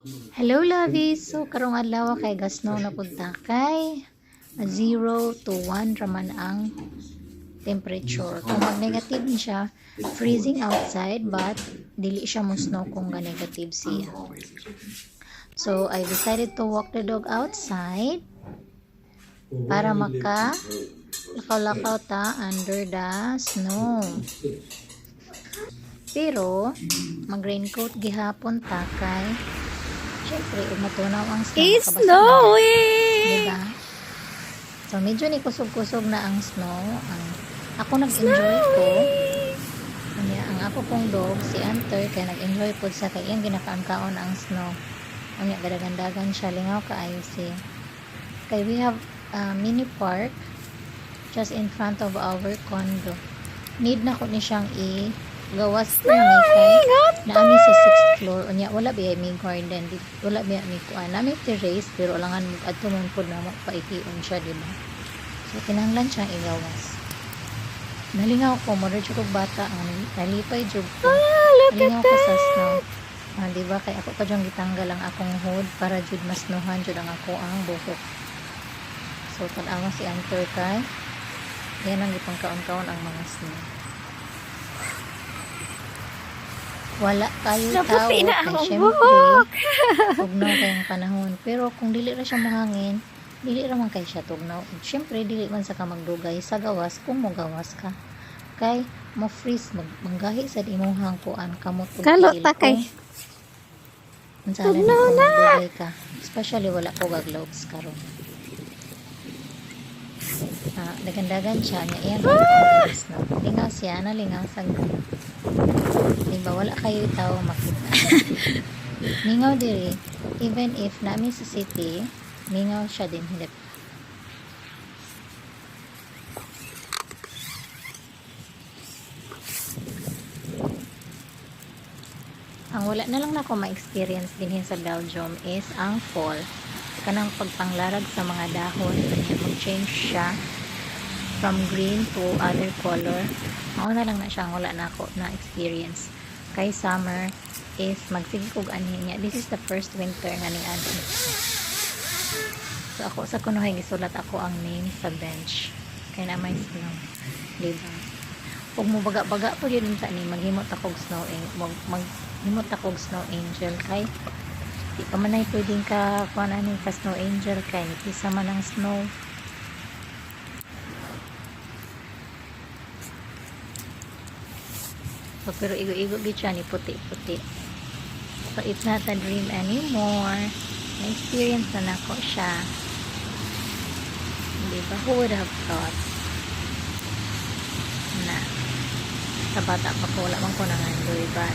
Hello, lovies! So, karong adlaw kay gasno na punta kay 0 to 1 raman ang temperature. Kung mag-negative ni siya, freezing outside, but dili siya mo snow kung negative siya. So, I decided to walk the dog outside para lakaw-lakaw ta under the snow. Pero, mag-raincoat gihapon ta kay syempre, matunaw ang snow. It's snowing! Diba? So, medyo ni kusog-kusog na ang snow. Ako nag-enjoy ko. Ang ako pong dog, si Hunter, kaya nag-enjoy po sa kaya yung ginakaon-kaon ang snow. Gadagandagan siya, lingaw kaayo siya. Kaya we have a mini park just in front of our condo. Need na ko ni siyang gawas po ni kay naami sa 6th floor unya wala biya may garden wala biya may kuan naami terrace pero langan mo adto man pud na paikion siya di ba, so kinahanglan siyang igawas. Nalingaw ko mo jud kog bata ang nalipay jud ko nalingaw ko sa snow di ba kay ako pa jud gitanggal ang akong hood para jud mas snowan jud ang ako ang buhok. So tan-awa si Hunter kay yan ang gipangkaon-kaon ang mga snow. Wala kayo tao kay syempre tugnaw kayong panahon, pero kung dili ra siya mahangin dili ra man kay siya tugnaw. Syempre dili man sa ka magdugay sa gawas kung mo gawas ka kay mo freeze manggahi sa imong kuan kamot ug Kalota kay tugnaw na ka, especially wala ko gloves karon. Dagan-dagan siya niya iyan no? Lingaw siya na lingaw sa diba wala kayo tao makita. Mingaw diri even if namin sa city mingaw siya din hindi. Ang wala na lang na ako ma-experience din sa Belgium is ang fall, kanang pagpanglarag sa mga dahon, mag-change siya from green to other color. Mao na lang na siya wala na ako na experience. Kay summer is magsige kog anhi niya. This is the first winter nga ni anhi. So ako sa kunohay gisulat ako ang name sa bench kay na may snow, diba? Ug mo baga-baga po yun sa ni maghimot akog snow maghimot akog snow angel kay di pa man ay pwedeng ka kuan ani ka snow angel kay isa man ang snow. So, pero igo-igo gid siya ni puti-puti. So it's not a dream anymore. Na-experience na nako siya. Diba? Who would have thought na sa bata pa ko wala man ko nangandoy, but